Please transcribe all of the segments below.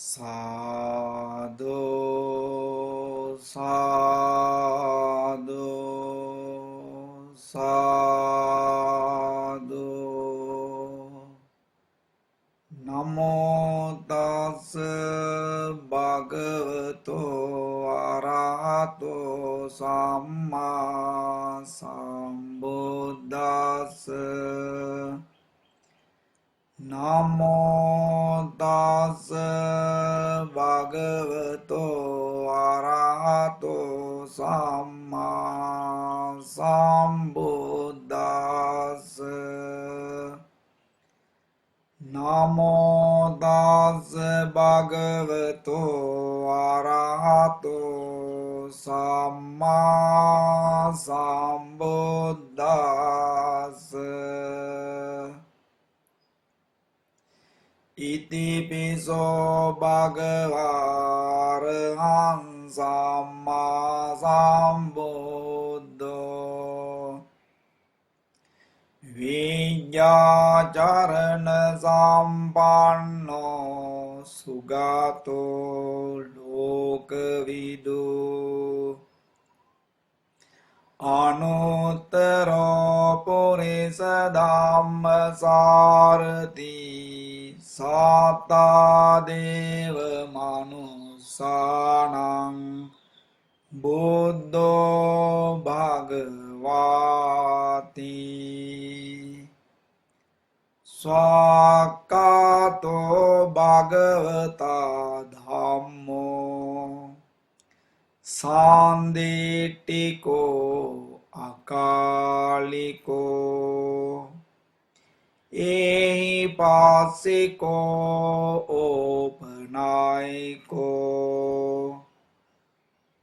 සාදු සාදු සාදු නමෝ තස් භගවතෝ අරහතෝ සම්මා සම්බුද්දස්ස නමෝ තස් භගවතෝ අරහතෝ සම්මා සම්බුද්දස්ස නමෝ තස් භගවතෝ අරහතෝ සම්මා සම්බුද්දස්ස ඉතිපිසෝ භගවාරහං සම්මා සම්බුද්ධෝ විඤ්ඤාචරණ සම්පන්නෝ සුගතෝ ලෝකවිදු අනුත්තරෝ පුරිස ධම්මසාරති සත්තා දේව මනුස්සානං බුද්ධෝ භගවාති ස්වාක්ඛාතෝ භගවතා ධම්මෝ සාන්දිටිකෝ අකාලිකෝ එහි පාසිකෝ ඕපනායිකෝ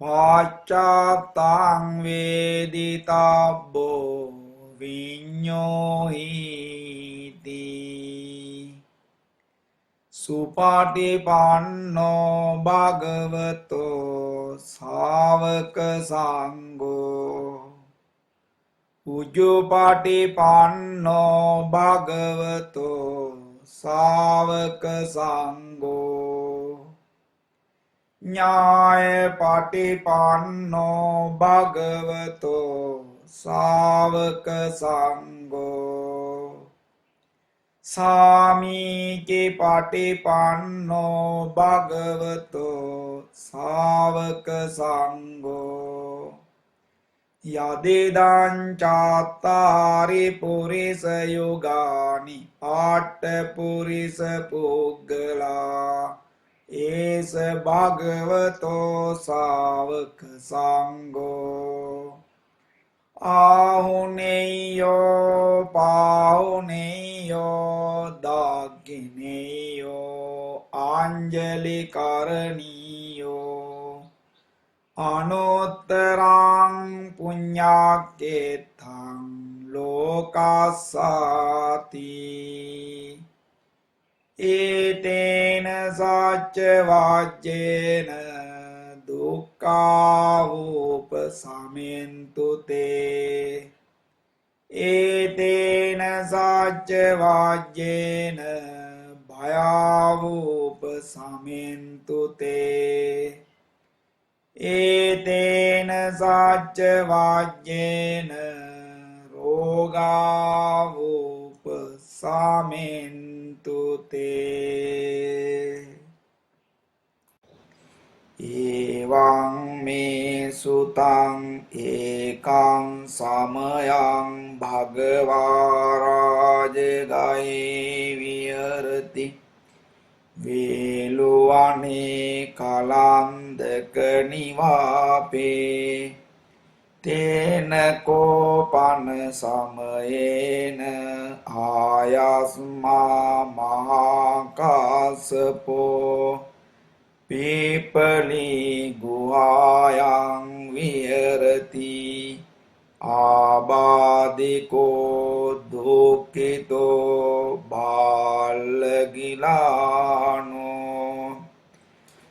පාච්චත්තං වේදිතබ්බෝ විඤ්ඤෝහිති සුපටිපන්නෝ භගවතෝ ශාවක සංඝෝ උජුපටිපන්නෝ භගවතෝ ශාවක සංඝෝ ඥායපටිපන්නෝ භගවතෝ ශාවක සංඝෝ සාමීචි පටිපන්නෝ භගවතෝ ශාවක සංඝෝ යදිදං චාත්තාරි පුරිස යුගානි ආට්ඨ පුරිස පුග්ගලා ඒස භගවතෝ ශාවක සංඝෝ ආහුනේයෝ පාහුනේයෝ දාග්ගිනේයෝ ආංජලි කරණීයෝ අනුත්තරං පුඤ්ඤාක්ඛේතං ලෝකස්සාති ඒතේන සච්ච වාච්චේන දුක්ඛාවෝපසමෙන්තු තේ ඒතේන සච්ච වාච්චේන භයාවෝපසමෙන්තු තේ ඒතේන සච්ච වාච්චේන රෝගාවෝපසමෙන්තු තේ එවං මේ සුතං ඒකං සමයං භගවා රාජගයේ විහෙරති වේලුවනේ කලන්දක නිවාපේ තේන කෝපන සමයේන ආයස්මා මහා කාසපෝ පීපලි ගුහායන් විහෙරති ආබාධිකෝ දුක්ඛිතෝ බාලගිලානෝ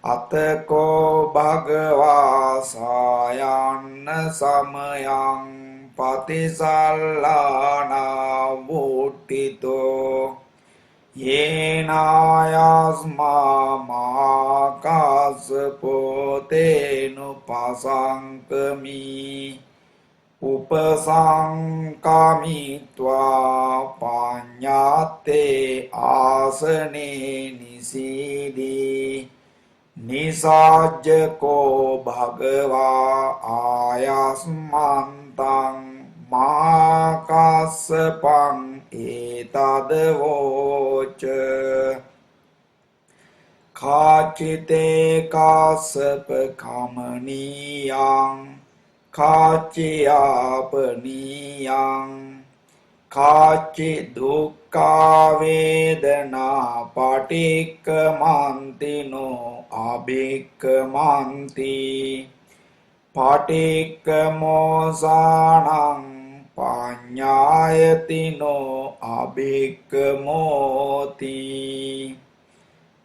අතකෝ භගවා සායන්න සමයං පතිසල්ලානා වූට්ඨිතෝ येनायास्मा महाकाशपोतेनुपसङ्कमी उपसङ्कामित्वा पाඤ්ඤාත්තේ ආසනේ නිසීදී නිසාජ්ජකෝ භගවා ආයස්මන්තං මාකස්සපං ඒතදවෝච කාචිතේ කාසප කමනියං කාචියාපනියං කාචි දුක්ඛා වේදනා පටික්කමන්තිනෝ අභික්කමන්ති පටික්කමෝසානං පඤ්ඤායතිනෝ අභික්කමෝති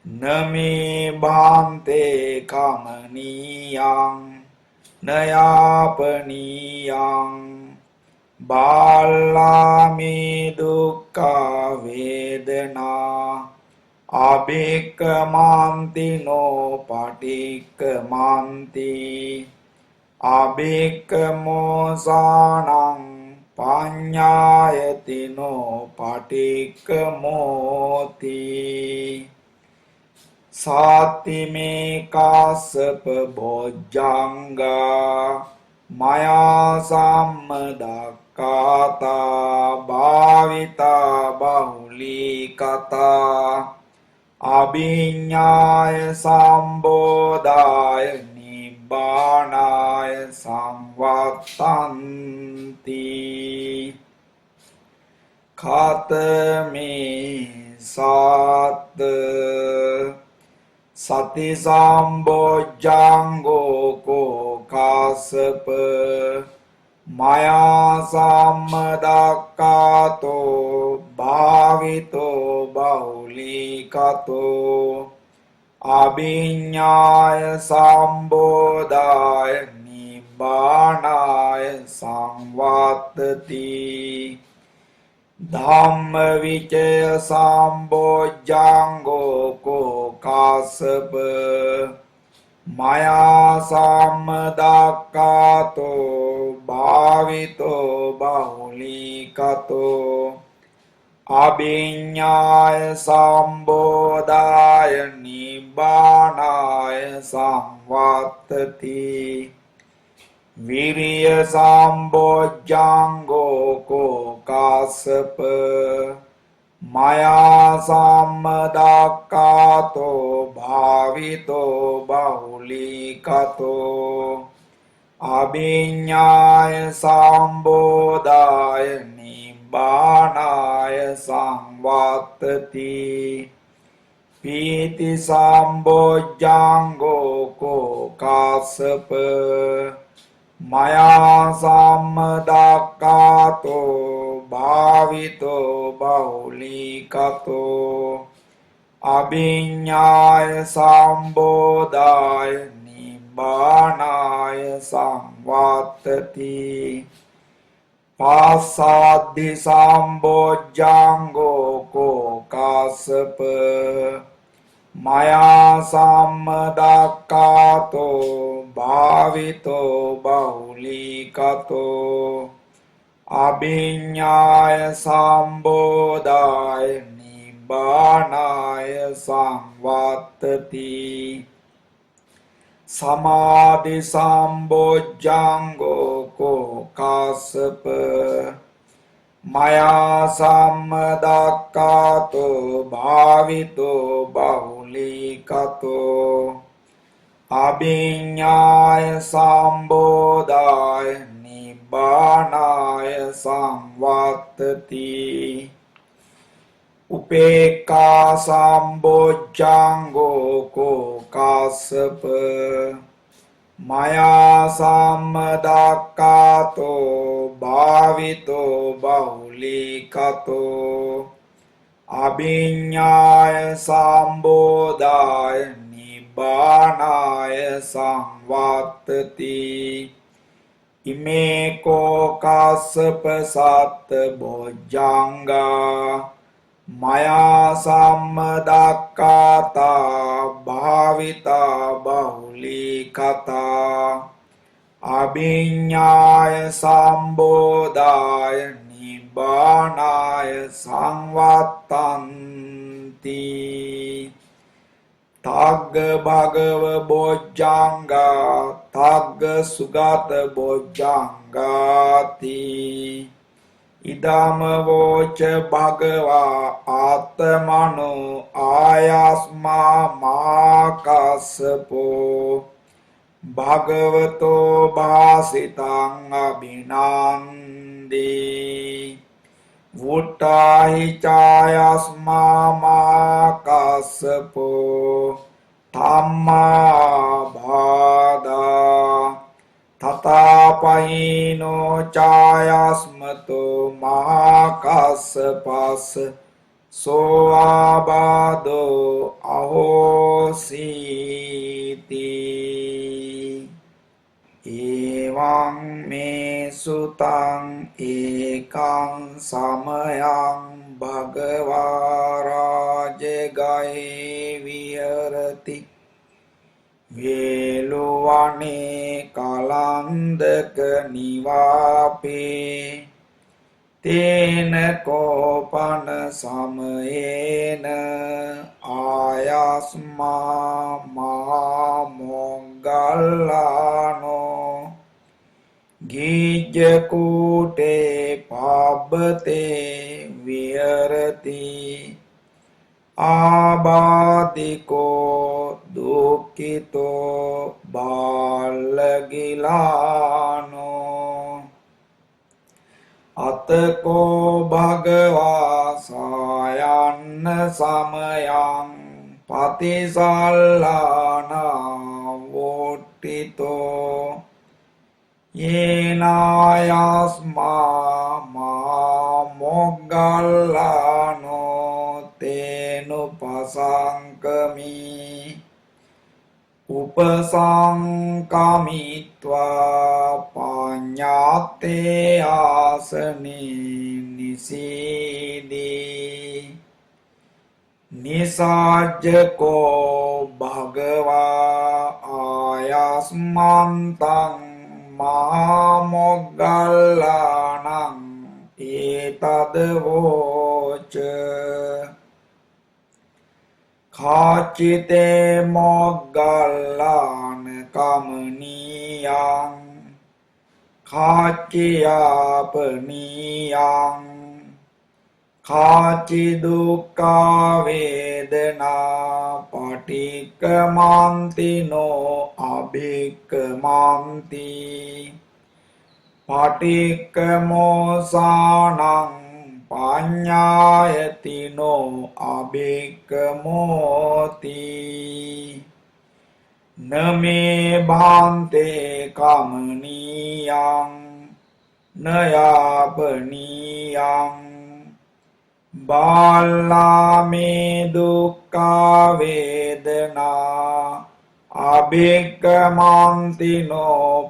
නමේ භාන්තේ කමනියං නයාපනියං බාලාමේ දුක්ඛා වේදනා අභික්කමන්තිනෝ පටික්කමන්ති අභික්කමෝසානං පඤ්ඤායතිනෝ පටික්කමෝති සාතිමේ කාසප බොජ්ජංගා මයා සම්මදක්ඛාතා භාවිතා බහුලී කතා අභිඤ්ඤාය සම්බෝධාය නිබ්බානාය සංවත්තන්ති ඛාතමේ සාත් සති සම්බොජ්ජංගෝ කෝ කාසප මයා සම්මදක්ඛාතෝ භාවිතෝ බහුලීකතෝ අභිඤ්ඤාය සම්බෝධාය නිබ්බානාය සංවත්තති ධම්මවිචය සම්බොජ්ජංගෝ කෝ කාසප මයා සම්මදක්ඛාතෝ භාවිතෝ බහුලීකතෝ අභිඤ්ඤාය සම්බෝධාය නිබ්බානාය සංවත්තති විරිය සම්බොජ්ජංගෝ කෝ කාසප මයා සම්මදක්ඛාතෝ භාවිතෝ බහුලීකතෝ අභිඤ්ඤාය සම්බෝධාය නිබ්බානාය සංවත්තති පීති සම්බොජ්ජංගෝ කෝ කාසප මයා සම්මදක්ඛාතෝ භාවිතෝ බහුලීකතෝ අභිඤ්ඤාය සම්බෝධාය නිබ්බානාය සංවත්තති පාසාද්ධි සම්බොජ්ජංගෝ කෝ කාසප මයා සම්මදක්ඛාතෝ භාවිතෝ බහුලීකතෝ අභිඤ්ඤාය සම්බෝධාය නිබ්බානාය සංවත්තති සමාධි සම්බොජ්ජංගෝ කෝ කාසප මයා සම්මදක්ඛාතෝ භාවිතෝ බහුලීකතෝ අභිඤ්ඤාය සම්බෝධාය නිබ්බානාය සංවත්තති උපේක්ඛා සම්බොජ්ජංගෝ කෝ කාසප මයා සම්මදක්ඛාතෝ භාවිතෝ බහුලීකතෝ අභිඤ්ඤාය සම්බෝධාය නිබ්බානාය සංවත්තති ඉමේ කෝ කාසප සත් බොජ්ජංගා මයා සම්මදක්කාතා භාවිතා බහුලී කතා අභිඤ්ඤාය සම්බෝධාය නිබ්බානාය සංවත්තන්ති තග්ග භගව බොජ්ජංගා තග්ග සුගත බොජ්ජංගාති ඉදම වෝච භගවා ආත්මනෝ ආයස්මා මාකස්සපෝ භගවතෝ භාසිතං අභිනන්දී වුට්ටාහි චායස්මා මාකස්සපෝ ධම්මා බාදා තථාපහිනෝ චායස්මතෝ මාකස්සපස්ස සෝ ආබාධෝ අහෝසීති එවං මේ සුතං ඒකං සමයං භගවා රාජගයේ විහෙරති වේලුවනේ කලන්දක නිවාපේ තේන කෝපන සමයේන ආයස්මා මහා මොග්ගල්ලානෝ ගීජ්ජ කූටේ පබ්බතේ විහෙරති ආබාධිකෝ දුක්ඛිතෝ බාලගිලානෝ අතකෝ භගවා සායන්න සමයං පතිසල්ලානා වෝට්ඨිතෝ යේනායස්මා මා මොග්ගල්ලානෝ තේනුපසංකමි උපසංකමිත්වා පඤ්ඤාතේ ආසනේ නිසීදී නිසාජ්ජකෝ භගවා ආයස්මන්තං මහා මොග්ගල්ලානං ඒතද වෝච කාචිතේ මොග්ගල්ලාන කමනීයං කාචියාපනීයං කාචි දුක්ඛා වේදනා පටික්කමන්තිනෝ අභික්කමන්ති පටික්කමෝසානං පඤ්ඤායතිනෝ අභික්කමෝති නමේ භාන්තේ කමනීයං නයාපනීයං බාලාමේ දුක්ඛා වේදනා අභික්කමන්තිනෝ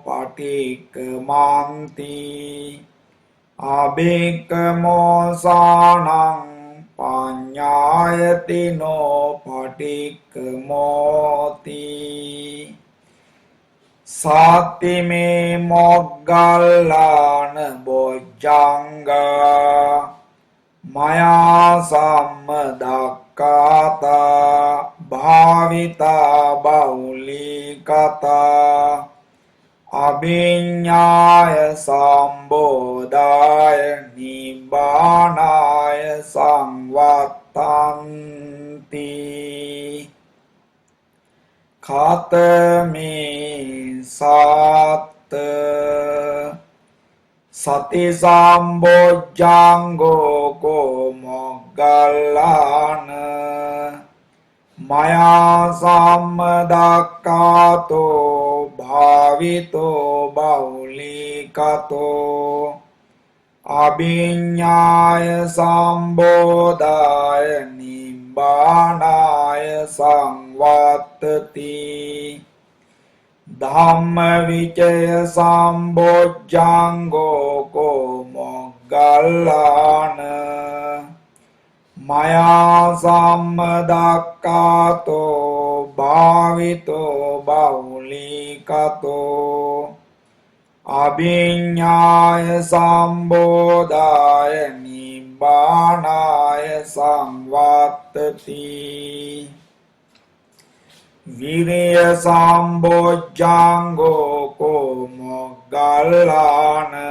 පටික්කමන්ති අභික්කමෝසානං පඤ්ඤායතිනෝ පටික්කමෝති සාතිමේ මොග්ගල්ලාන බොජ්ජංගා මයා සම්මදක්ඛාතා භාවිතා බහුලී කතා අභිඤ්ඤාය සම්බෝධාය නිබ්බානාය සංවත්තන්ති ඛාතමේ සාත්ත සති සම්බොජ්ජංගෝ කෝ මොග්ගල්ලාන මයා සම්මදක්ඛාතෝ භාවිතෝ බහුලී කතෝ අභිඤ්ඤාය සම්බෝධාය නිබ්බානාය සංවත්තති ධම්ම විචය සම්බොජ්ජංගෝ කෝ Moggallana maya sammadakkhato bhavito bahulikato abhiññāya sambodhāya nibbānāya samvattati viriya sambojjhango ko moggallāna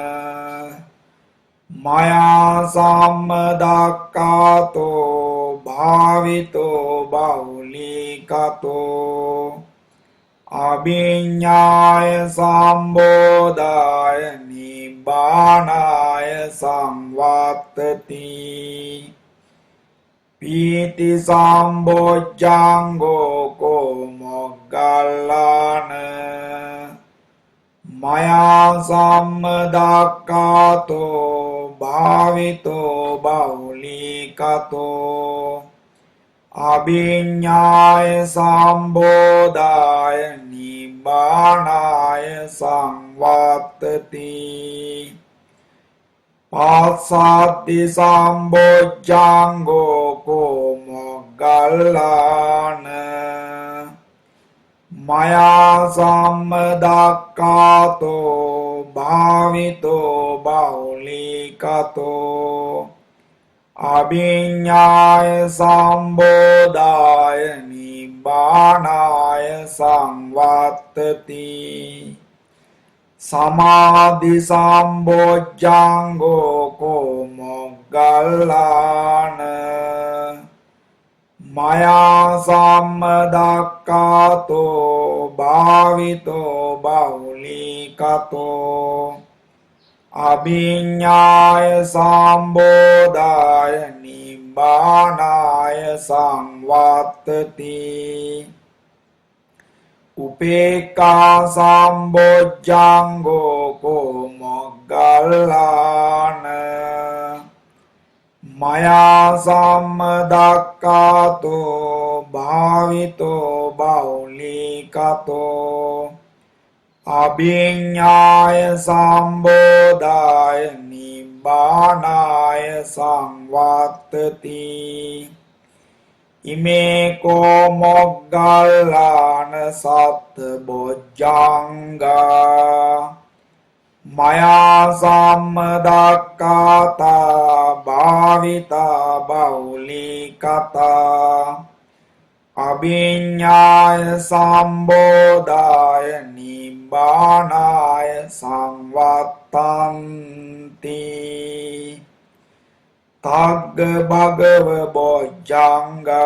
maya sammadakkhato bhavito bahulikato abhiññāya sambodhāya nibbānāya samvattati pīti sambojjhango ko moggallāna maya sammadakkhato bhavito bahulikato abhiññāya sambodhāya nibbānāya samvattati passaddhi sambojjhango ko moggallāna maya sammadakkhato bhavito bahulikato abhiññāya sambodhāya nibbānāya samvattati samadhi sambojjhango ko moggallāna maya sammadakkhato bhavito bahulikato abhiññāya sambodhāya nibbānāya samvattati upekkhā sambojjhango ko moggallāna maya sammadakkhato bhavito bahulikato abhiññāya sambodhāya nibbānāya samvattati ime ko moggallāna satta bojjhanga maya sammadakkhato bhavita bahulikata abhiññāya sambodhāya nibbānāya samvattanti tagga bhagava bojjhanga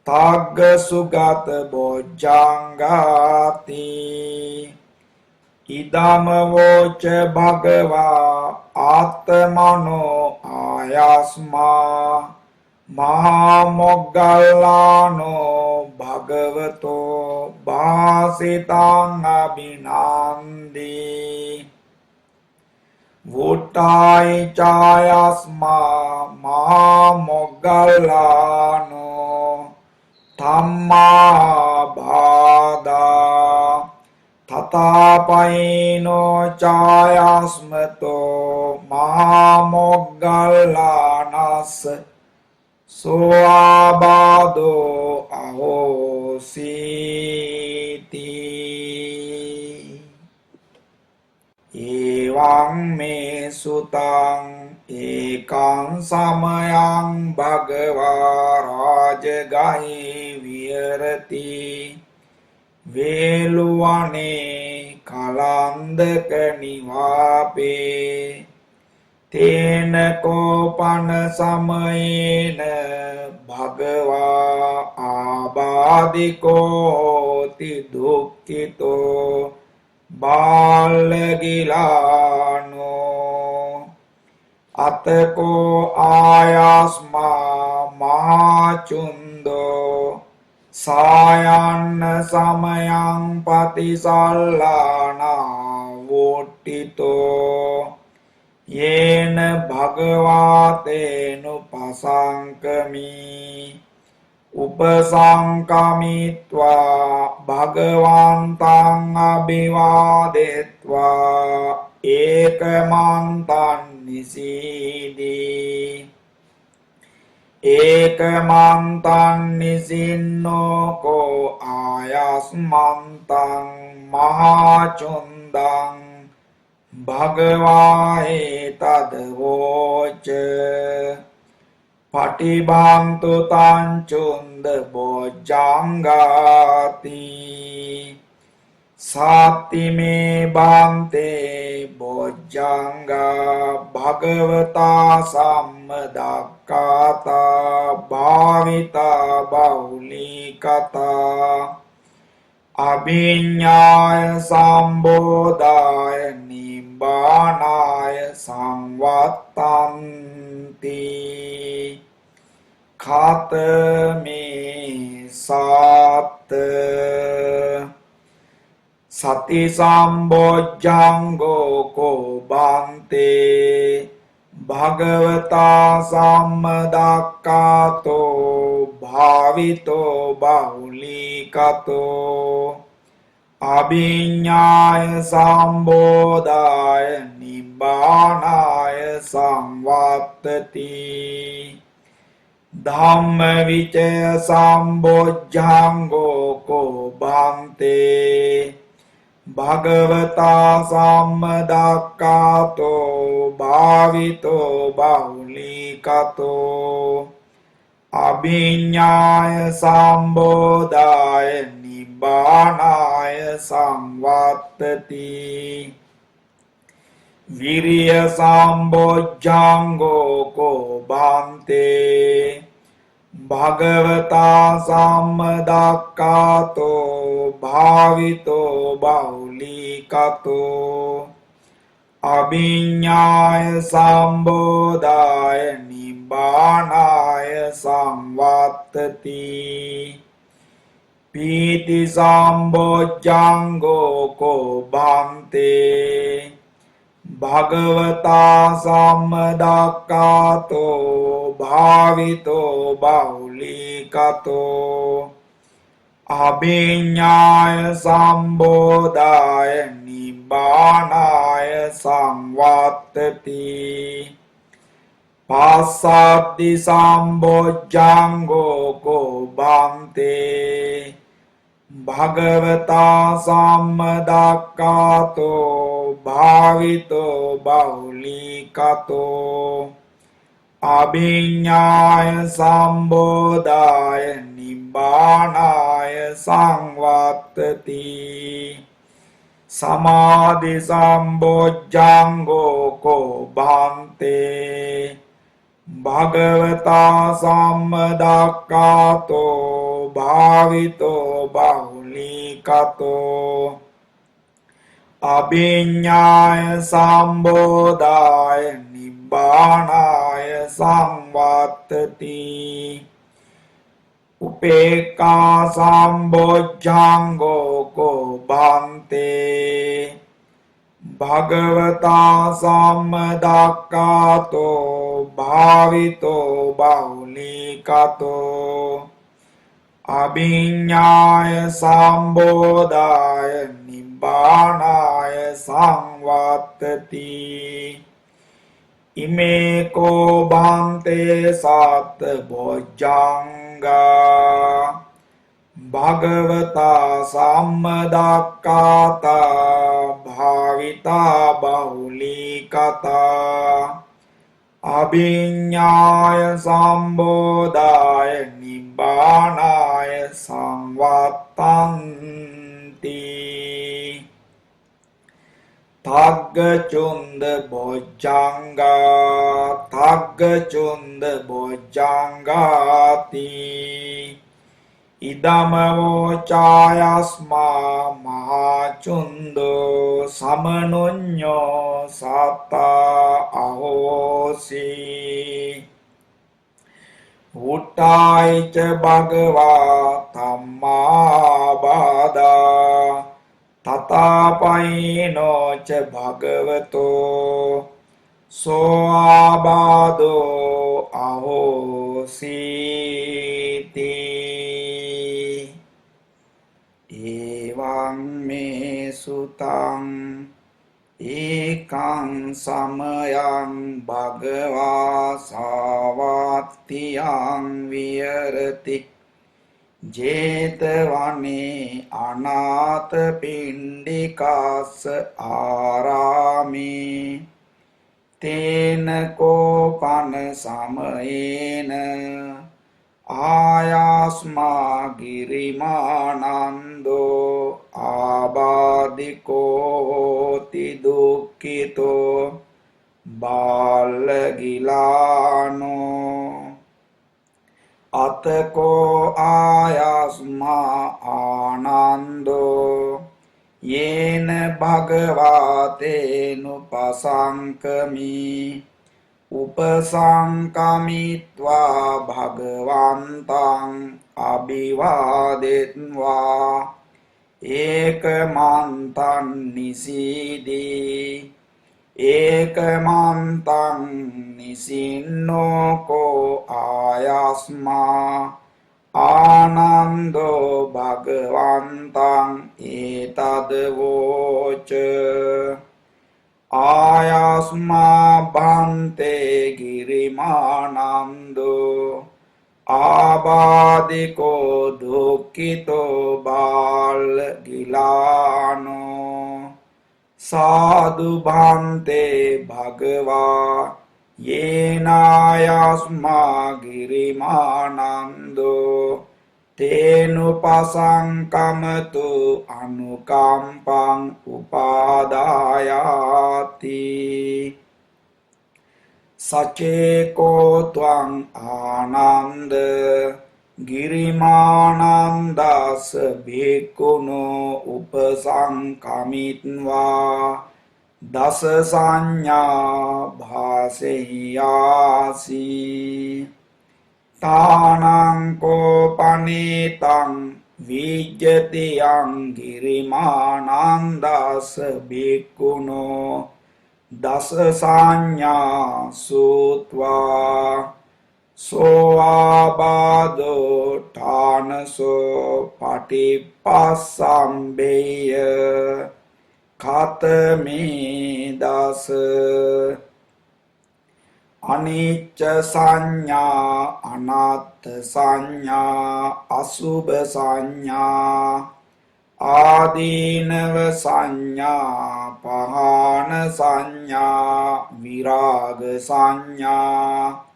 tagga sugata bojjhangati idam voca bhagava atmano ayasma mahamoggallāno bhagavato bhāsitaṃ abhinandi vutāyi cāyasma mahamoggallāno dhammā bhādā tathāpayino cāyasmato mahamoggallānassa soābādo ahosīti evaṃ me sutaṃ ekaṃ samayaṃ bhagavā rājagahi viharati vēluvaṇe kalandaka nivāpe tena kopana samayena bhagavā ābādiko hoti dukkito bālagilāno atako āyasmā mahāchundo sayanna samayaṃ patisallāna vottito yena bhagavātenu pasankami upasankamitva bhagavantaṃ abhivādetva ekamantaṃ nisīdi ඒකමන්තං නිසින්නෝකෝ ආයස්මන්තං මහාචුන්දං භගවාහේ තදවෝච පටිභාන්තු තංචුන්ද බොජ්ජංගාති සාත්තිමේ බාන්තේ බොජ්ජංගා භගවතා සම්මදක්ඛාතා භාවිතා බෞලීකතා අභිඤ්ඤාය සම්බෝධාය නිබ්බානාය සංවත්තන්ති ඛාතමේ සාත්ත සති සම්බොජ්ජංගෝ කෝ බන්තේ භගවතා සම්මදක්ඛාතෝ භාවිතෝ බහුලීකතෝ අභිඤ්ඤාය සම්බෝධාය නිබ්බානාය සංවත්තති ධම්මවිචය සම්බොජ්ජංගෝ කෝ බන්තේ භගවතා සම්මදක්ඛාතෝ භාවිතෝ බහුලීකතෝ අභිඤ්ඤාය සම්බෝධාය නිබ්බානාය සංවත්තති විරිය සම්බොජ්ජංගෝ කෝ බන්තේ භගවතා සම්මදක්ඛාතෝ භාවිතෝ බහුලීකතෝ අභිඤ්ඤාය සම්බෝධාය නිබ්බානාය සංවත්තති පීති සම්බොජ්ජංගෝ කෝ බන්තේ භගවතා සම්මදක්ඛාතෝ භාවිතෝ බහුලීකතෝ අභිඤ්ඤාය සම්බෝධාය නිබ්බානාය සංවත්තති පාස්සද්ධි සම්බොජ්ජංගෝ කෝ බන්තේ භගවතා සම්මදක්ඛාතෝ භාවිතෝ බහුලීකතෝ අභිඤ්ඤාය සම්බෝධාය නිබ්බානාය සංවත්තති සමාධි සම්බොජ්ජංගෝ කෝ බන්තේ භගවතා සම්මදක්ඛාතෝ භාවිතෝ බහුලීකතෝ අභිඤ්ඤාය සම්බෝධාය නිබ්බානාය සංවත්තති උපේක්ඛා සම්බොජ්ජංගෝ කෝ බන්තේ භගවතා සම්මදක්ඛාතෝ භාවිතෝ බහුලීකතෝ අභිඤ්ඤාය සම්බෝධාය නිබ්බානාය සංවත්තති ඉමේ කෝ බන්තේ සත් බොජ්ජංගා භගවතා සම්මදක්ඛාතා භාවිතා බහුලීකතා අභිඤ්ඤාය සම්බෝධාය නිබ්බානාය සංවත්තන්ති තග්ගචුන්ද බොජ්ජංගා තග්ගචුන්ද බොජ්ජංගාති ඉදමවෝ චායස්මා මහාචුන්දෝ සමනුඤ්ඤෝ සත්තා අහෝසි උට්ටායිච භගවා ධම්මා බාදා තථාපයිනෝ ච භගවතෝ සෝ ආබාධෝ අහෝසීති එවං මේ සුතං ඒකං සමයං භගවා සාවත්තියං විහෙරති ජේතවනේ අනාථ පිණ්ඩිකාස්ස ආරාමේ තේන කෝපන සමයේන ආයාස්මා ගිරිමානන්දෝ ආබාධිකෝති දුක්ඛිතෝ බාලගිලානෝ අතකෝ ආයාස්මා ආනන්දෝ යේන භගවාතේනුපසංකමි උපසංකමිත්වා භගවන්තං අභිවාදෙත්වා ඒකමන්තං නිසීදී ඒකමන්තං නිසින්නෝකෝ ආයස්මා ආනන්දෝ භගවන්තං ඒතදවෝච ආයස්මා භන්තේ ගිරිමානන්දෝ ආබාධිකෝ දුක්ඛිතෝ බාලගිලානෝ සාදු භන්තේ භගවා යේනායස්මා ගිරිමානන්දෝ තේනුපසංකමතු අනුකම්පං උපාදායාති සචේකෝ ත්වං ආනන්ද ගිරිමානන්දස්ස භික්ඛුනෝ උපසංකමිත්වා දස සංඥා භාසෙය්‍යාසි තානං කෝපනීතං විජ්ජති යං ගිරිමානන්දස්ස භික්ඛුනෝ දස සංඥා සූත්වා සෝආබාධෝ ඨානසෝ පටිපස්සම්බේය කතමේ දස අනිච්ච සංඥා අනාත්ථ සංඥා අසුභ සංඥා ආදීනව සංඥා පහාන සංඥා විරාග සංඥා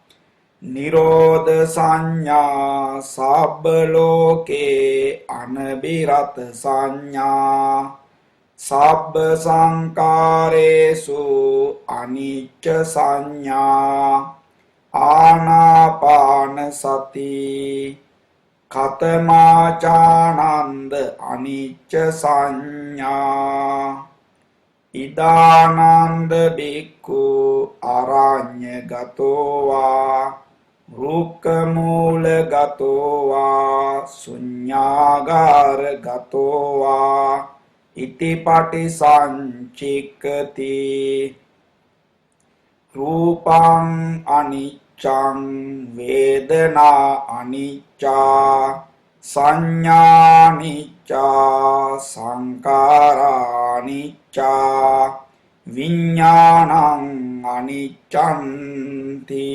නිරෝධ සංඥා සබ්බ ලෝකේ අනබිරත සංඥා සබ්බ සංකාරේසු අනිච්ච සංඥා ආනාපාන සති කතමාචානන්ද අනිච්ච සංඥා ඉදානන්ද බික්ඛු අරඤ්ඤගතෝ වා රුක්ඛමූලගතෝ වා ශුඤ්ඤාගාරගතෝ වා ඉතිපටි සංචික්ඛති රූපං අනිච්ඡං වේදනා අනිච්චා සංඥානිච්චා සංකාරානිච්චා විඥානං අනිච්ඡන්ති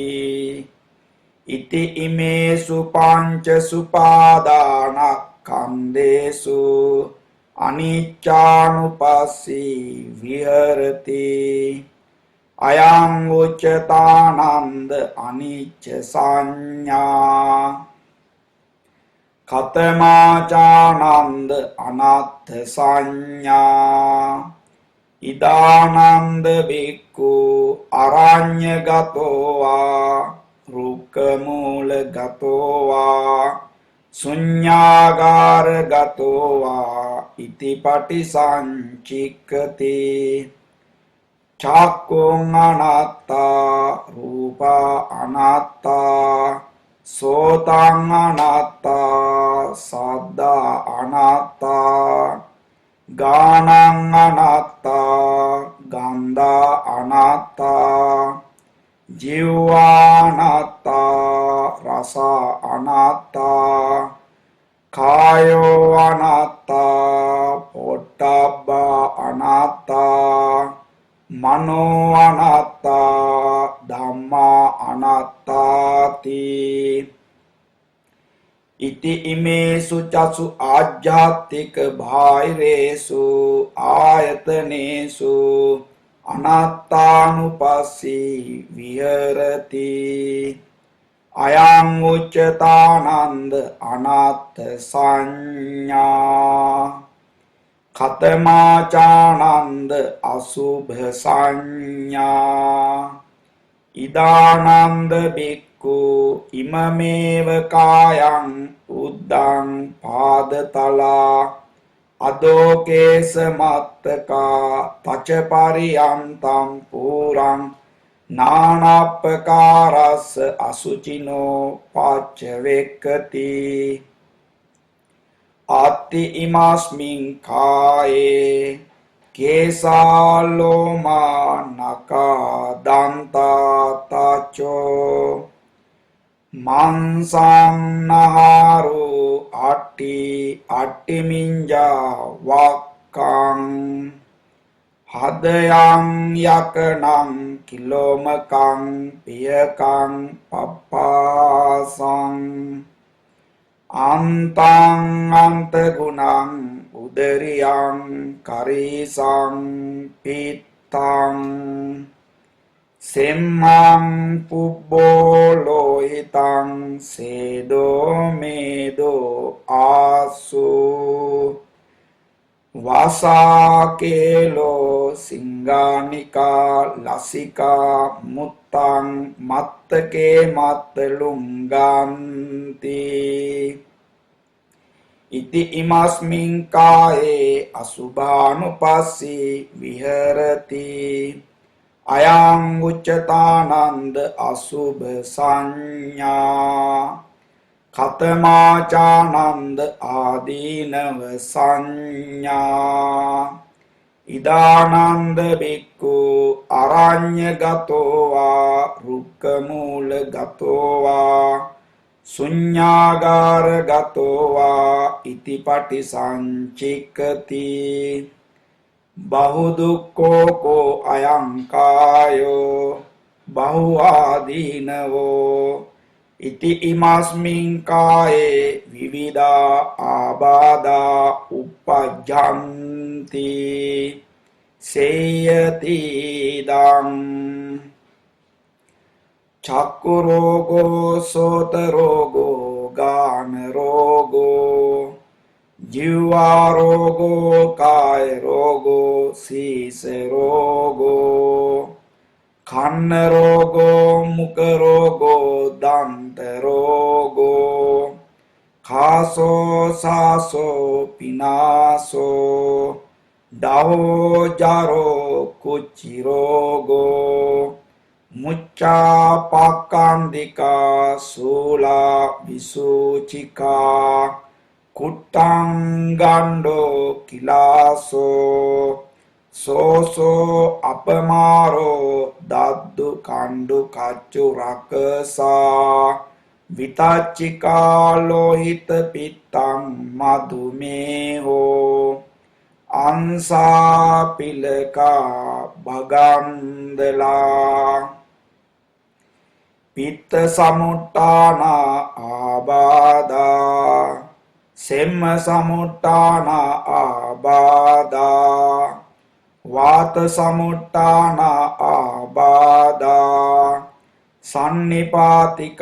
ඉති ඉමේසු පංච සුපාදානස්කන්ධේසු අනිච්චානුපස්සී විහෙරති අයං උච්චතානන්ද අනිච්ච සංඥා කතමාචානන්ද අනාත්ථ සංඥා ඉදානන්ද බික්ඛු අරඤ්ඤගතෝ වා රුක්ඛමූලගතෝ වා ශුඤ්ඤාගාරගතෝ වා ඉතිපටි සංචික්ඛති චක්ඛුං අනාත්තා රූපා අනාත්තා සෝතං අනාත්තා සද්දා අනාත්තා ගානං අනාත්තා ගන්ධා අනාත්තා ජීවානාත්තා රස අනාත්තා කායෝ අනාත්තා පොට්ටබ්බ අනාත්තා මනෝ අනාත්තා ධම්මා අනාත්තාති ඉති ඉමේසු චසු ආජ්ජාත්තික භායිරේසු ආයතනේසු අනාත්තානුපස්සී විහෙරති අයං උච්චතානන්ද අනාත්ත සංඥා කතමාචානන්ද අසුභ සංඥා ඉදානන්ද බික්ඛු ඉමමේව කායං උද්දං පාදතලා අදෝකේස මත්තකා තච පරියන්තං පුරං නානප්පකාරස්ස අසුචිනෝ පච්ච වෙක්කති අත්ති ඉමස්මින් කායේ කේසාලෝමා නකා දන්තා තචෝ මන්සන්නහාරු අට්ටි මිංජා වක්කං හදයන් යකනං කිලෝමකං පියකං පප්පාසං අන්තං අන්තගුණං උදරියං කරීසං පිත්තං සෙම්මං පුබ්බෝලෝහිතං සේදෝ මේදෝ ආසු වාසාකේලෝ සිංගානිකා ලසිකා මුත්තං මත්තකේ මත්තලුංගන්ති ඉති ඉමස්මින් කායේ අසුභානුපස්සී විහෙරති අයං උච්චතානන්ද අසුභ සංඥා කතමාචානන්ද ආදීනව සංඥා ඉදානන්ද බික්ඛු අරඤ්ඤගතෝ වා රුක්ඛමූලගතෝ වා ශුඤ්ඤාගාරගතෝ වා ඉතිපටි සංචික්ඛති බහුදුක්ඛෝ කෝ අයං කායෝ බහුආදීනවෝ ඉති ඉමස්මින් කායේ විවිධා ආබාධා උපජ්ජන්ති සේයති දං චක්කු රෝගෝ සෝත රෝගෝ ගාන රෝගෝ ජීවා රෝගෝ කාය රෝගෝ සීස රෝගෝ කන්න රෝගෝ මුඛ රෝගෝ දන්ත රෝගෝ කාසෝ සාසෝ පිනාසෝ දහෝ ජරෝ කුච්චි රෝගෝ මුච්ඡා පක්ඛන්දිකා සූලා විසූචිකා කුට්ටං ගණ්ඩෝ කිලාසෝ සෝසෝ අපමාරෝ දද්දු කණ්ඩු කච්චු රකසා විතච්චිකා ලෝහිත පිත්තං මදුමේහෝ අංසා පිලකා භගන්දලා පිත්ත සමුට්ටාන ආබාධා සෙම්ම සමුට්ටාන ආබාධා වාත සමුට්ටාන ආබාධා සන්නිපාතික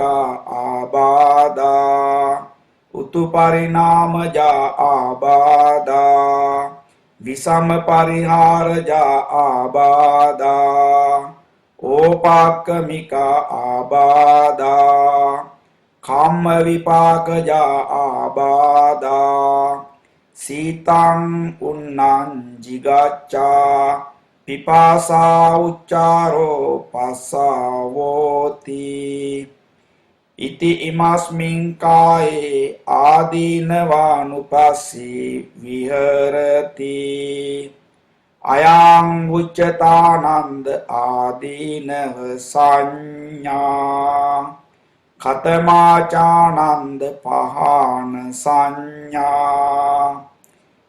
ආබාධා උතු පරිණාමජා ආබාධා විසම පරිහාරජා ආබාධා ඕපාක්කමික ආබාධා කම්ම විපාකජා ආබාධා සීතං උන්නං ජිගච්ඡා පිපාසා උච්චාරෝ පස්සාවෝති ඉති ඉමස්මින් කායේ ආදීනවානුපස්සී විහෙරති අයං උච්චතානන්ද ආදීනව සංඥා කතමාචානන්ද පහාන සංඥා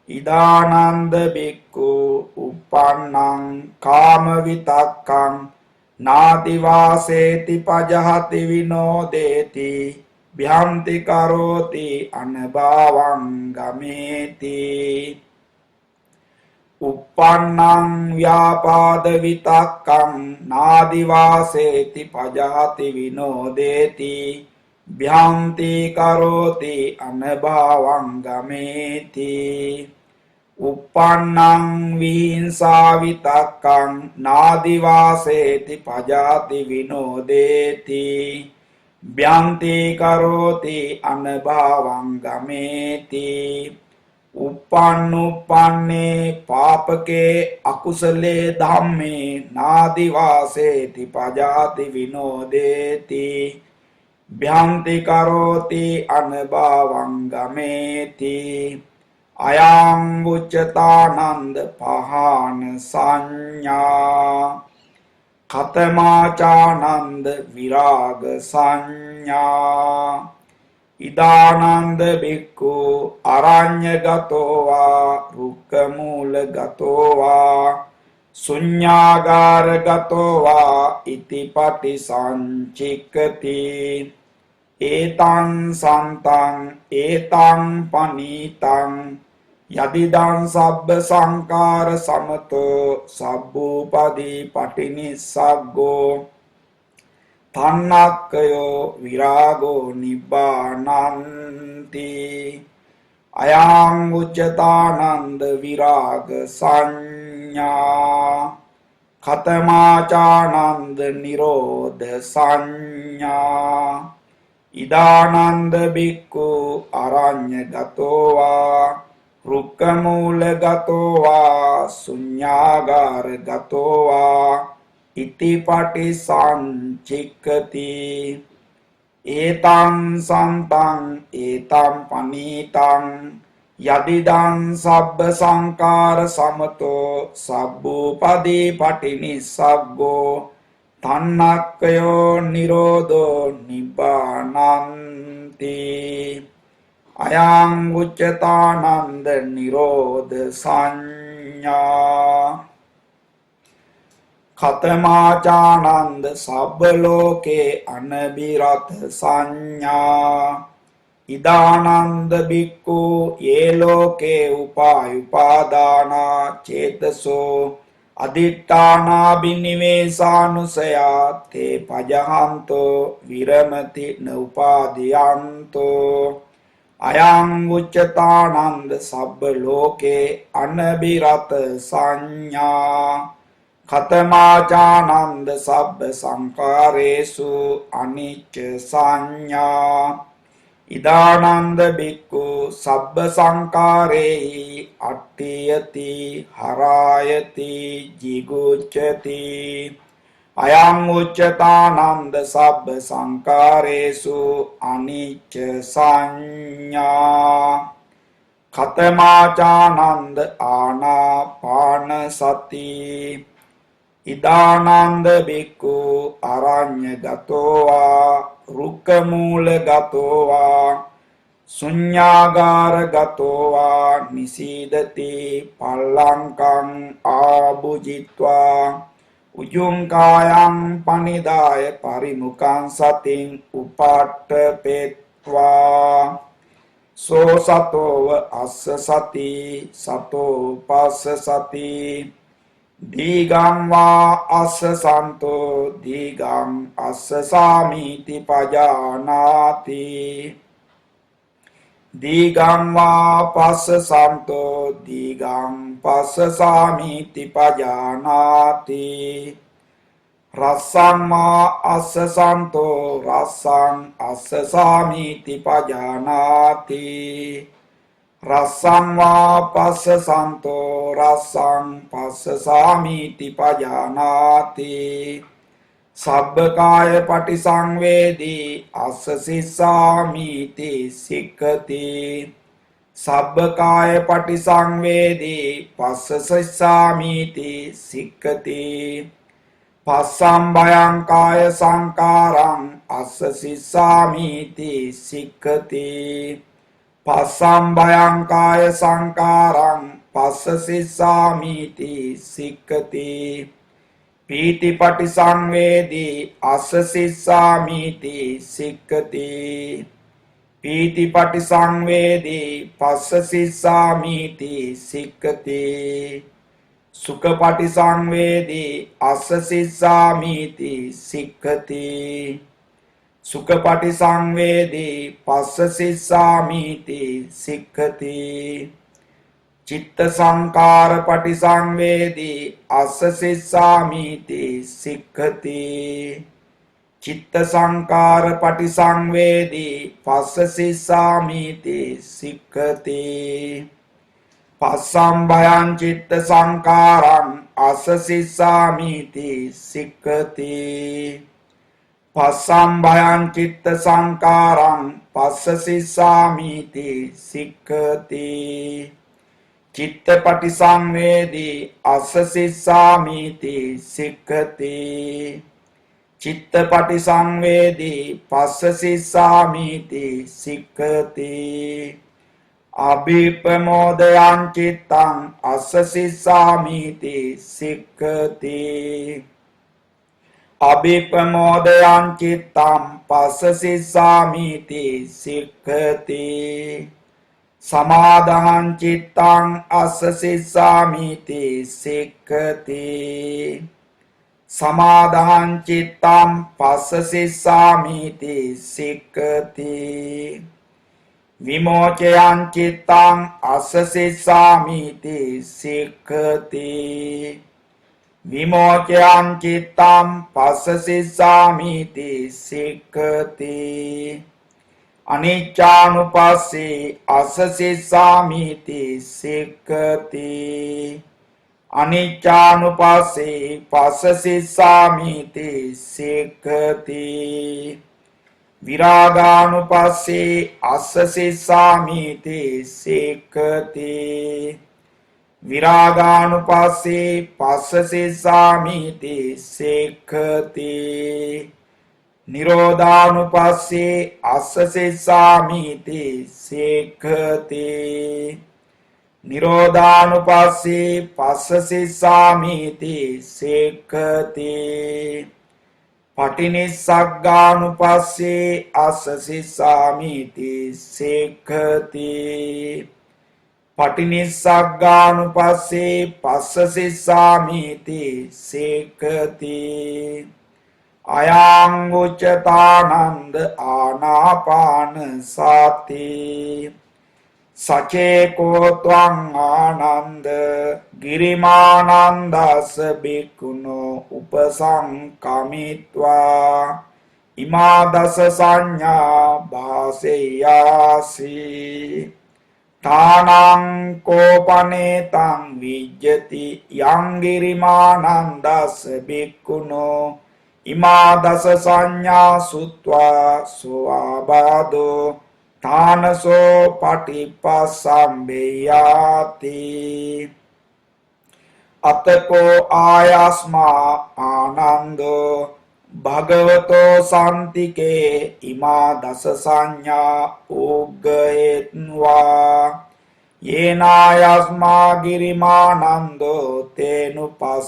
ඉදානන්ද බික්ඛු uppannං කාම විතක්කං නාදි වාසේති පජහති විනෝදේති භ්‍යන්ති කරෝති අනභවං ගමේති uppannං ව්‍යාපාද විතක්කං නාදි වාසේති පජහති විනෝදේති භ්‍යන්ති කරෝති අනභවං ගමේති uppannං විහිංසා විතක්කං නාදි වාසේති පජහති විනෝදේති භ්‍යන්ති කරෝති අනභවං ගමේති uppannuppanne පාපකේ අකුසලේ ධම්මේ නාදි වාසේති පජාති විනෝදේති භ්‍යන්ති කරෝති අනභවං ගමේති අයං උච්චතානන්ද පහාන සංඥා කතමාචානන්ද විරාග සංඥා ඉදානන්ද බික්ඛු අරඤ්‍යගතෝ වා රුක්ඛමූලගතෝ වා ශුඤ්ඤාගාරගතෝ වා ඉතිපටි සංචික්ඛති ඒතං සන්තං ඒතං පනීතං යදිදං සබ්බ සංකාර සමතෝ සබ්බූපදී පටිනිස්සග්ගෝ තන්නක්කයෝ විරාගෝ නිබ්බානන්ති අයං උච්චතානන්ද විරාග සංඥා කතමාචානන්ද නිරෝධ සංඥා ඉදානන්ද බික්ඛු අරඤ්‍යගතෝ වා රුක්ඛමූලගතෝ වා ශුඤ්ඤාගාරගතෝ වා ඉතිපටි සංචික්ඛති ඒතං සන්තං ඒතං පනීතං යදිදං සබ්බ සංකාර සමතෝ සබ්බූපදී පටිනිස්සග්ගෝ තන්නක්කයෝ නිරෝධෝ නිබ්බානන්ති අයං උච්චතානන්ද නිරෝධ සංඥා කතමාචානන්ද සබ්බ ලෝකේ අනබිරත සංඥා ඉදානන්ද බික්ඛු යේ ලෝකේ උපායුපාදානා චේතසෝ අදිඨානා බිනිවේසානුසයා තේ පජහන්තෝ විරමති නඋපාදියන්තෝ අයං උච්චතානන්ද සබ්බ ලෝකේ අනබිරත සංඥා කතමාචානන්ද සබ්බ සංකාරේසු අනිච්ච සංඥා ඉදානන්ද බික්ඛු සබ්බ සංකාරේහි අට්ඨියති හරායති ජිගුච්ඡති අයං උච්චතානන්ද සබ්බ සංකාරේසු අනිච්ච සංඥා කතමාචානන්ද ආනාපාන සති ඉදානන්ද බික්ඛු අරඤ්‍යගතෝ වා රුක්ඛමූලගතෝ වා ශුඤ්ඤාගාරගතෝ වා නිසීදති පල්ලංකං ආභුජිත්වා උජුං කායං පනිදාය පරිමුඛං සතින් උපාට්ඨපෙත්වා සෝ සතෝව අස්ස සති සතෝ පස්ස සති දීගං වා අස්ස සන්තෝ දීගං අස්ස සාමීති පජානාති දීගං වා පස්ස සන්තෝ දීගං පස්ස සාමීති පජානාති රස්සං මා අස්ස සන්තෝ රස්සං අස්ස සාමීති පජානාති රස්සං වා පස්ස සන්තෝ රස්සං පස්ස සාමීති පජානාති සබ්බකාය පටිසංවේදී අස්ස සිස්සාමීති සික්ඛති සබ්බකාය පටිසංවේදී පස්ස සිස්සාමීති සික්ඛති පස්සම් භයං කාය සංකාරං අස්ස සිස්සාමීති සික්ඛති පස්සම් භයං කාය සංකාරං පස්සසිස්සාමිති සික්ඛති පීති පටිසංවේදී අස්සසිස්සාමිති සික්ඛති පීති පටිසංවේදී පස්සසිස්සාමිති සික්ඛති සුඛ පටිසංවේදී අස්සසිස්සාමිති සික්ඛති සුඛ පටිසංවේදී පස්සසිස්සාමිති සික්ඛති චිත්ත සංකාර පටිසංවේදී අස්සසිස්සාමිති සික්ඛති චිත්ත සංකාර පටිසංවේදී පස්සසිස්සාමිති සික්ඛති පස්සම් භයං චිත්ත සංකාරං අස්සසිස්සාමිති සික්ඛති පස්සම් භයං චිත්ත සංකාරං පස්සසිස්සාමිති සික්ඛති චිත්ත පටිසංවේදී අස්සසිස්සාමිති සික්ඛති චිත්ත පටිසංවේදී පස්සසිස්සාමිති සික්ඛති අභිප්‍රමෝදයං චිත්තං අස්සසිස්සාමිති සික්ඛති අභිප්‍රමෝදයං චිත්තං පස්සසිස්සාමිති සික්ඛති සමාදානං චිත්තං අස්සසිස්සාමිති සික්ඛති සමාදානං චිත්තං පස්සසිස්සාමිති සික්ඛති විමෝචයං චිත්තං අස්සසිස්සාමිති සික්ඛති විමෝචයං චිත්තං පස්සසිස්සාමිති සික්ඛති අනිච්චානුපස්සී අස්සසිස්සාමිති සික්ඛති අනිච්චානුපස්සී පස්සසිස්සාමිති සික්ඛති විරාගානුපස්සී අස්සසිස්සාමිති සික්ඛති විරාගානුපස්සී පස්සසිස්සාමිති සික්ඛති නිරෝධානුපස්සී අස්සසිස්සාමිති සික්ඛති නිරෝධානුපස්සී පස්සසිස්සාමිති සික්ඛති පටිනිස්සග්ගානුපස්සී අස්සසිස්සාමිති සික්ඛති පටිනිස්සග්ගානුපස්සී පස්සසිස්සාමිති සික්ඛති අයං උච්චතානන්ද ආනාපාන සති සචේකෝ ත්වං ආනන්ද ගිරිමානන්දස්ස බික්ඛුනෝ උපසංකමිත්වා ඉමා දස සංඥා භාසෙයාසි තානං කෝපනේතං විජ්ජති යං ගිරිමානන්දස්ස බික්ඛුනෝ ඉමා දස සංඥා සුත්වා සෝආබාධෝ තානසෝ පටිපස්සම්බේයාති අතකෝ ආයස්මා ආනන්දෝ භගවතෝ සම්තිකේ ඉමා දස සංඥා උග්ගයත්වා යේනායස්මා ගිරිමානන්දෝ තේනුපසංකමි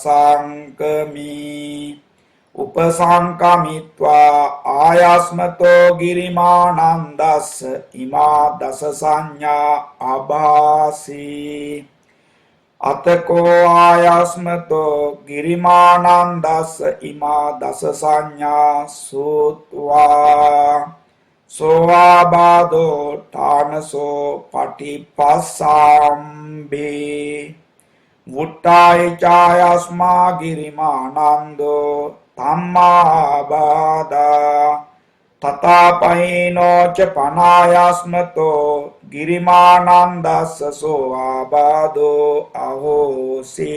උපසංකමිත්වා ආයස්මතෝ ගිරිමානන්දස්ස ඉමා දස සංඥා අභාසි අතකෝ ආයස්මතෝ ගිරිමානන්දස්ස ඉමා දස සංඥා සුත්වා සෝවාබාධෝ ඨානසෝ පටිපස්සම්බේ වුට්ටාය චායස්මා ගිරිමානන්දෝ ධම්මාබාධා තථාපහිනෝ ච පනායස්මතෝ ගිරිමානන්දස්ස සෝආබාධෝ අහෝසීති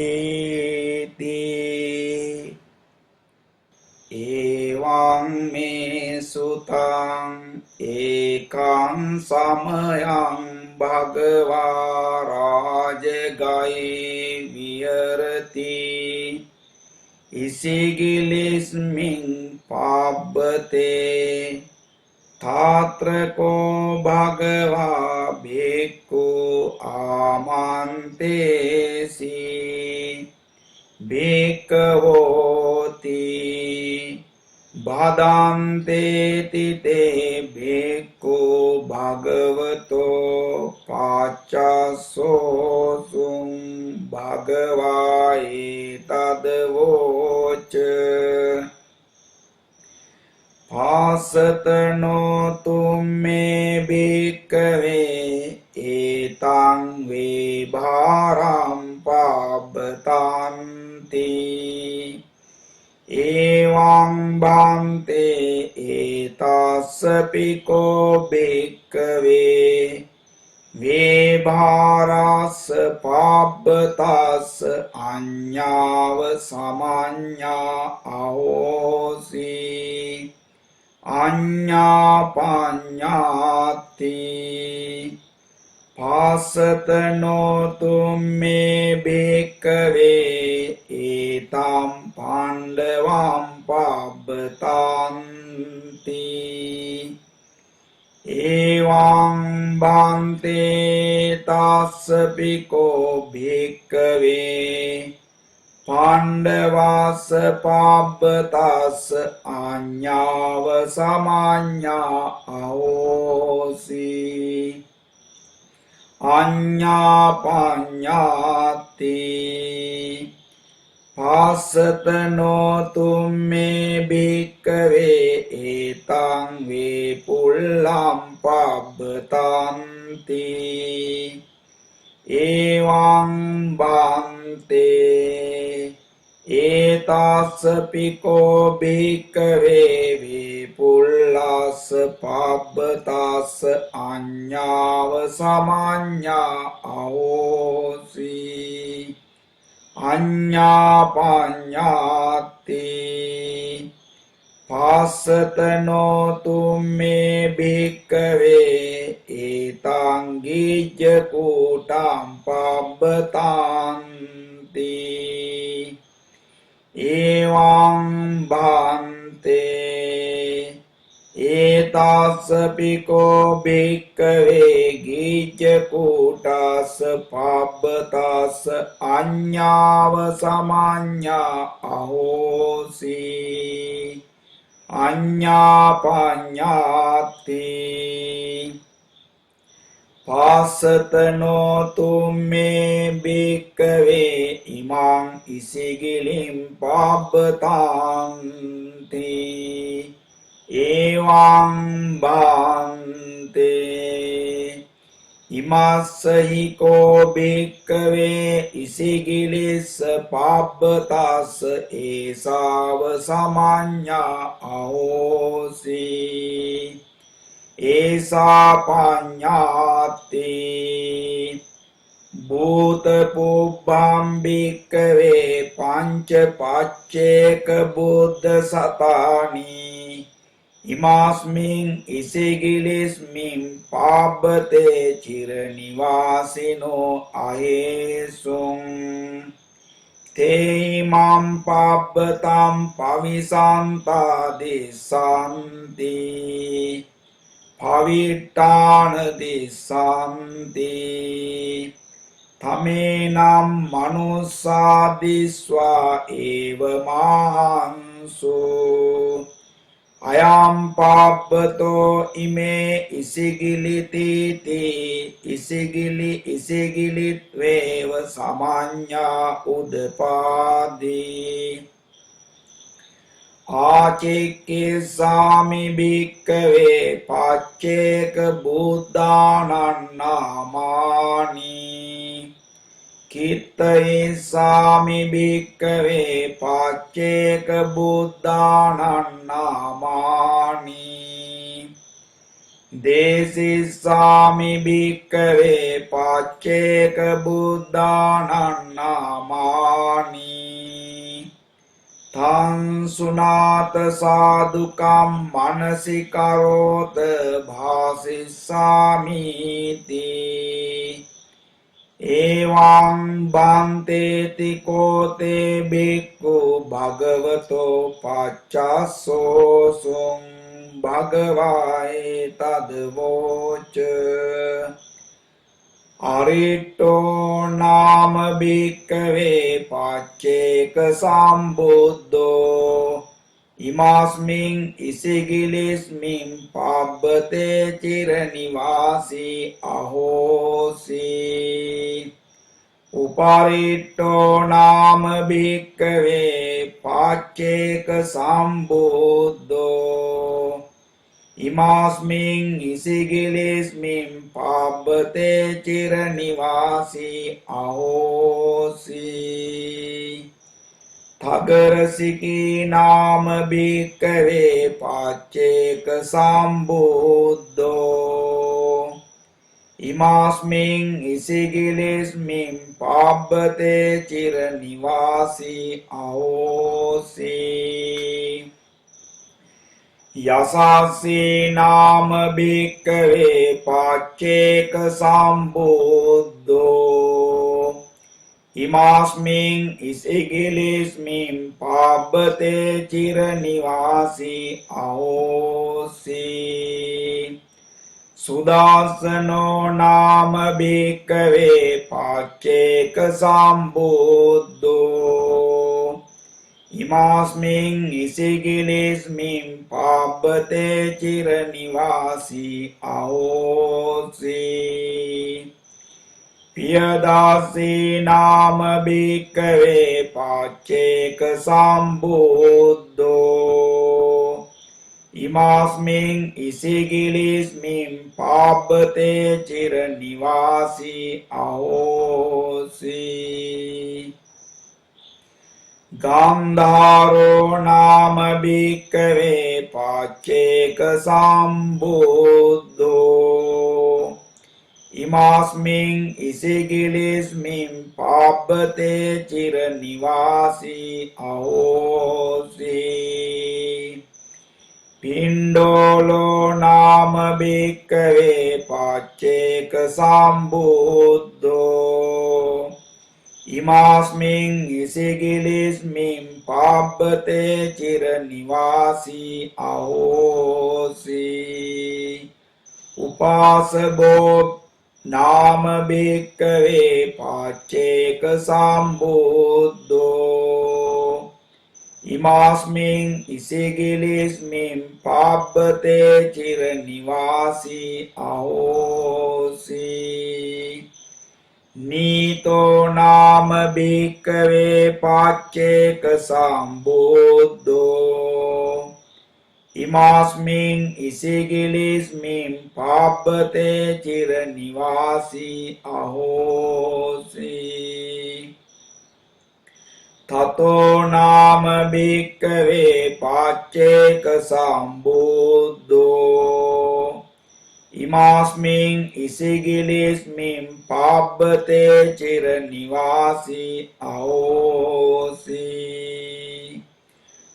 එවං මේ සුතං ඒකං සමයං භගවා රාජගයේ විහෙරති ඉසිගිලිස්මින් පාබ්බතේ තාත්‍රකෝ භගවා bhikkhu amantesi bhikkhavoti bhadante tite bhikkhu bhagavato paccasosum bhagavai tadvoca Pasatano tumme bhikkave etang vibharam pabbatanti Evang bhante etassapiko bhikkave vibharas pabbatas anyava samanya ahosi Anyapanyati Pasatano tumme bhikkave etam pandavam pabbatanti Evang bhante tassapiko bhikkave Pandavas pabbatas anyava samanya ahosi Anyapanyati Pasatano tumme bhikkave etang vipullam pabbatanti Evang bhante etassapiko bhikkave vipullas pabbatas anyava samanya ahosi Anyapanyati Pasatano tumme bhikkave etang gijjakutam pabbatanti Evang bhante etassapiko bhikkave gijjakutas pabbatas anyava samanya ahosi Anyapanyati Pasatano tumme bhikkave imang isigilim pabbatanti Evang bhante Imassahiko bhikkave isigilis pabbatas esava samanya ahosi Esa panyati Bhuta pubbam bhikkave panca pacceka buddha satani Imasmin isigilismin pabbate chiranivasino ahesum Te imam pabbatam pavisanta disanti Pavittana disanti Tamenam manusadiswa eva mahansu Ayam pabbato ime isigilititi isigilitveva samanya udapadi Acikisami bhikkave pacceka buddhanan namani Kittayisami bhikkave pacceka buddhanan namani Desisami bhikkave pacceka buddhanan namani Tang sunata sadukam manasikarota bhasissamiti Evang bhante tikote bhikkhu bhagavato paccasosum bhagavai tadvoca අරිට්ඨෝ නාම භික්ඛවේ පච්චේක සම්බුද්ධෝ ඉමාස්මින් ඉසිගිලිස්මින් පබ්බතේ චිරනිවාසී අහෝසි උපරිට්ඨෝ නාම භික්ඛවේ පච්චේක සම්බුද්ධෝ ඉමාස්මින් ඉසිගිලිස්මින් පබ්බතේ චිරනිවාසී අහෝසි තගරසිකී නාම භික්ඛවේ පච්චේක සම්බුද්ධෝ ඉමාස්මින් ඉසිගිලිස්මින් පබ්බතේ චිරනිවාසී අහෝසි යසස්සී නාම භික්ඛවේ පච්චේක සම්බුද්ධෝ ඉමාස්මින් ඉසිගිලිස්මින් පබ්බතේ චිරනිවාසී අහෝසි සුදස්සනෝ නාම භික්ඛවේ පච්චේක සම්බුද්ධෝ ඉමාස්මින් ඉසිගිලිස්මින් පබ්බතේ චිරනිවාසී අහෝසි පියදාසී නාම භික්ඛවේ පච්චේක සම්බුද්ධෝ ඉමාස්මින් ඉසිගිලිස්මින් පබ්බතේ චිරනිවාසී අහෝසි ගන්ධාරෝ නාම භික්ඛවේ පච්චේක සම්බුද්ධෝ ඉමාස්මින් ඉසිගිලිස්මින් පබ්බතේ චිරනිවාසී අහෝසි පිණ්ඩෝලෝ නාම භික්ඛවේ පච්චේක සම්බුද්ධෝ ඉමාස්මින් ඉසිගිලිස්මින් පබ්බතේ චිරනිවාසී අහෝසි උපාසකෝ නාම භික්ඛවේ පච්චේක සම්බුද්ධෝ ඉමාස්මින් ඉසිගිලිස්මින් පබ්බතේ චිරනිවාසී අහෝසි නීතෝ නාම භික්ඛවේ පච්චේක සම්බුද්ධෝ ඉමාස්මින් ඉසිගිලිස්මින් පබ්බතේ චිරනිවාසී අහෝසි තතෝ නාම භික්ඛවේ පච්චේක සම්බුද්ධෝ ඉමාස්මින් ඉසිගිලිස්මින් පබ්බතේ චිරනිවාසී අහෝසි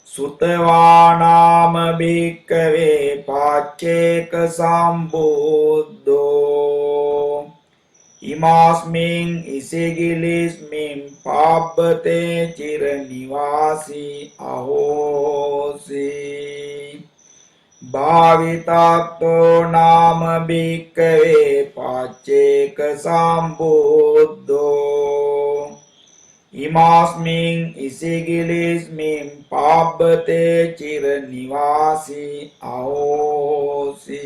සුතවා නාම භික්ඛවේ පච්චේක සම්බුද්ධෝ ඉමාස්මින් ඉසිගිලිස්මින් පබ්බතේ චිරනිවාසී අහෝසි භාවිතත්තෝ නාම භික්ඛවේ පච්චේක සම්බුද්ධෝ ඉමාස්මින් ඉසිගිලිස්මින් පබ්බතේ චිරනිවාසී අහෝසි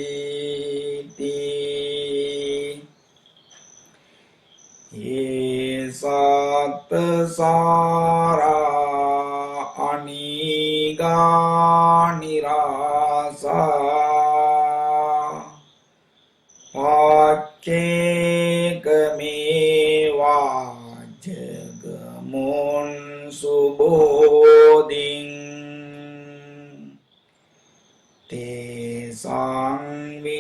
ये सत सारा अनिगा निरासा पाच्चेक मेवा जगमुन सुबोधिं ते संविसल्लानां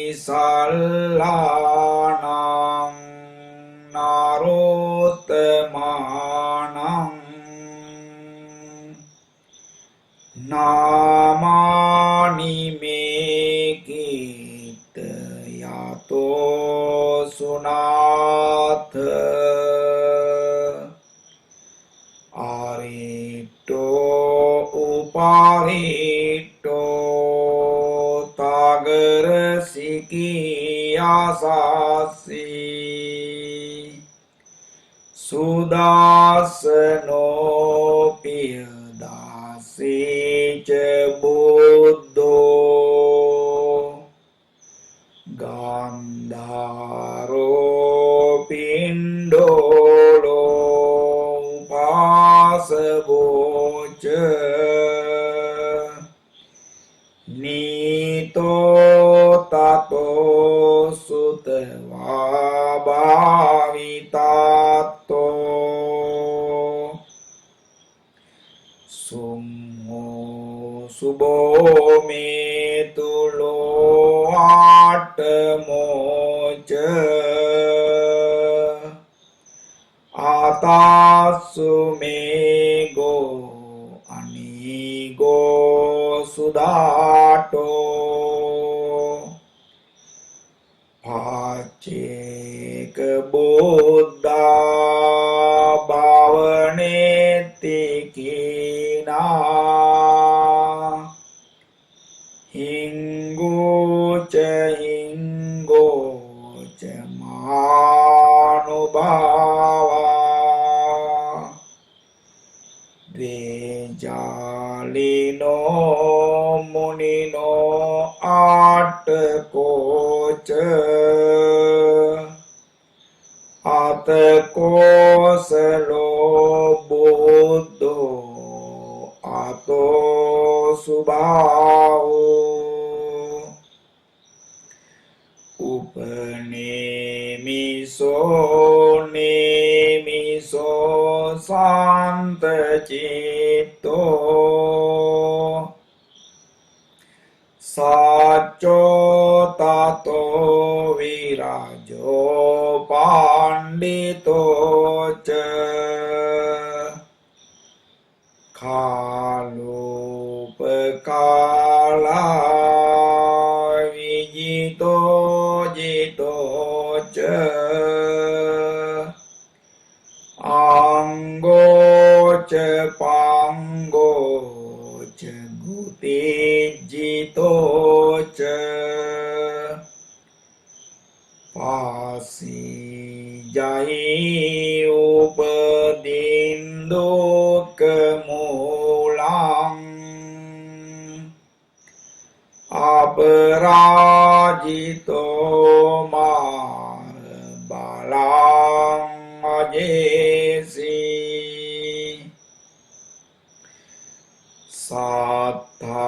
नारोत्तमानं नामानि मे कीर्तयातो सुनाथ आरितो उपारितो तागर सिकियासासी සුදාසනෝ පියදාසීච බුද්ධෝ ගන්ධාරෝ පිණ්ඩෝලෝ උපාසවෝච නීතෝ තතෝ සුතවා භාවිතාත්තෝ සුම්මෝ සුබෝ මේ තුලෝ ආටමෝච ආතාසු මේ ගෝ අනීගෝ සුදාටෝ පාචේක බුද්ධා භාවනේති කීනා හිංගෝච හිංගෝච මානුභාවා ද්වේජාලිනෝ මුනිනෝ ආටකෝච ආතකෝසලෝ බුද්ධෝ ආතෝ සුභාවෝ උපනේමිසෝ නේමිසෝ සාන්ත චිත්තෝ සාචෝ තතෝ විරාජෝ පණ්ඩිතෝ ච කාලෝපකාලා විජිතෝ ජිතෝ ච අංගෝ ච පංගෝ ච ගුතිජිතෝ ච පාසී ජයි උපදින්දුක මූලං අපරාජිතෝ මාර බලං අජේසී සත්තා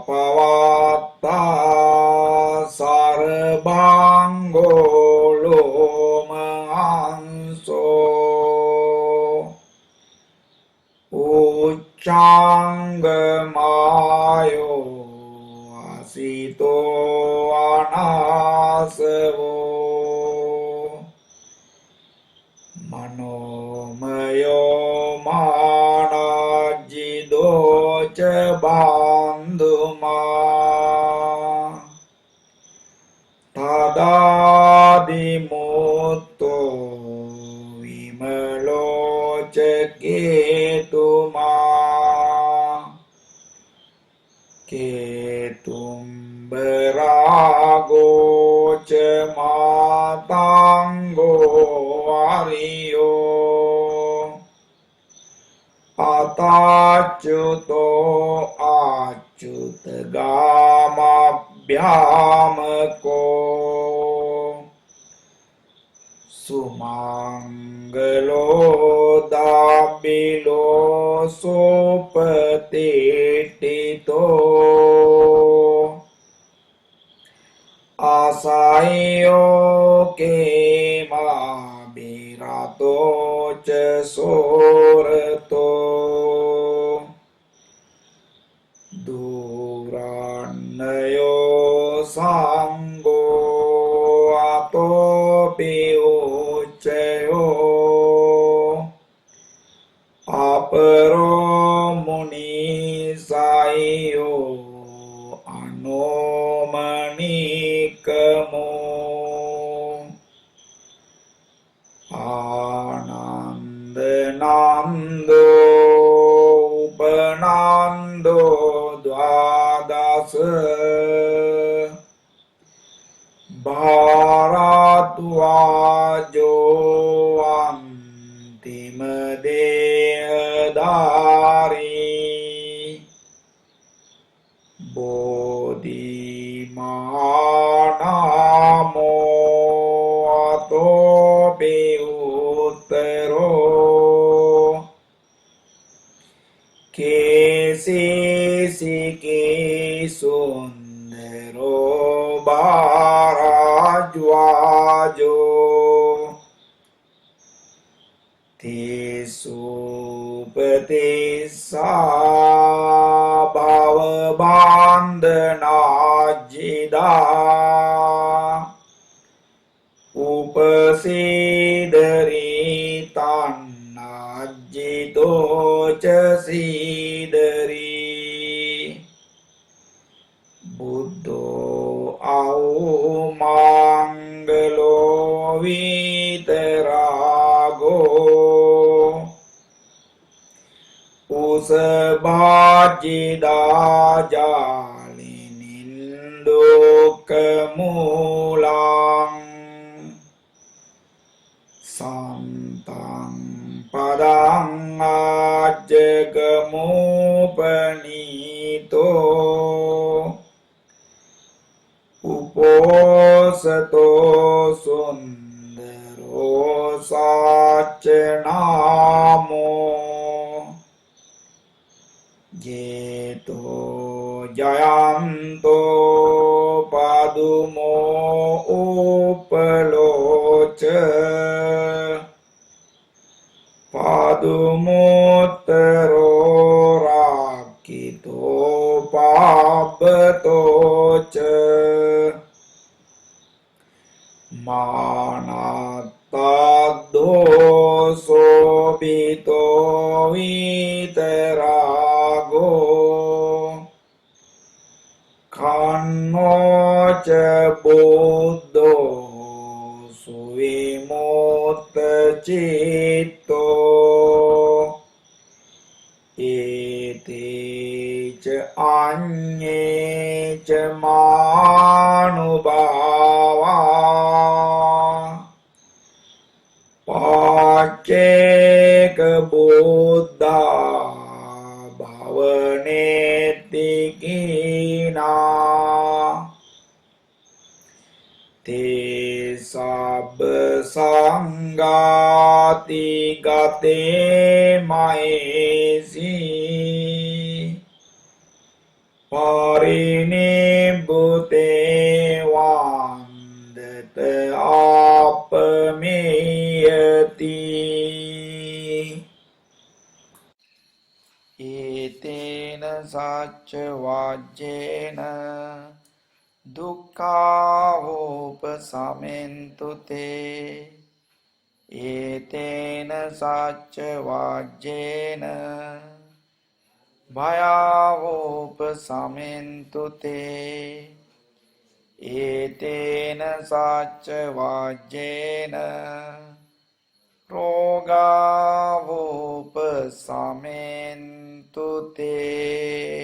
පවත්තා සරභංගෝ ලෝමහංසෝ උච්චංගමායෝ අසිතෝ අනාසවෝ මනෝමයෝ මානජ්ජිදෝච බන්ධුමා තදාදිමුත්තෝ විමලෝච කේතුමා කේතුම්බරාගෝච මාතංගෝ ආරියෝ අතාච්චුතෝ ආච්චුත ගාමභ්‍යාමකෝ සුමංගලෝ දාබිලෝ සෝපතේටිතෝ ආසයෝ කේමා බිරතෝ ච සෝරතෝ දුරන්නයෝ සංඝෝ අතෝ පියෝචයෝ අපරෝ මුනිසයෝ අනෝමනිකමෝ ආනන්ද නන්දෝ උපනන්දෝ ද්වාදස භාරද්වාජෝ අන්තිම දේහධාරී බෝධිමානාමෝ අතෝපි උත්තරෝ කේසිසිකී සුන්දරෝ බාරජ්වාජෝ තිසුපතිස්සා භවබන්ධනාජිදා උපසීදරී තන්නජ්ජිතෝච සීදරී බුද්ධෝ අවමංගලෝ විතරාගෝ උසභාජිදාජාලිනින්දුක්කමූලං සන්තං පදං ආජ්ජගමූපනීතෝ උපෝසතෝ සුන්දරෝ සාචනාමෝ ජේතෝ ජයන්තෝ පදුමෝ උපලෝච පදුමුත්තරෝ රාක්කිතෝ පාබ්බතෝච මානත්තද්දෝ සෝබිතෝ විතරාගෝ කන්නෝච බුද්ධෝ සුවිමුත්ත චිත්තෝ ඒතේච අඤ්ඤේච මානුභාවා පාච්චේක බුද්ධා භවනේතිකිනා තේ සබ්බ සංඝාති ගතේ මහේසී පරිනිබ්බුතේ වන්දත ආපමේයති ඒතේන සච්ච වාජ්ජේන දුක්ඛාෝපසමෙන්තු තේ ඒතේන සච්ච වාජ්ජේන භයාවෝපසමෙන්තු තේ ඒතේන සච්ච වාජ්ජේන රෝගාවෝපසමෙන්තු තේ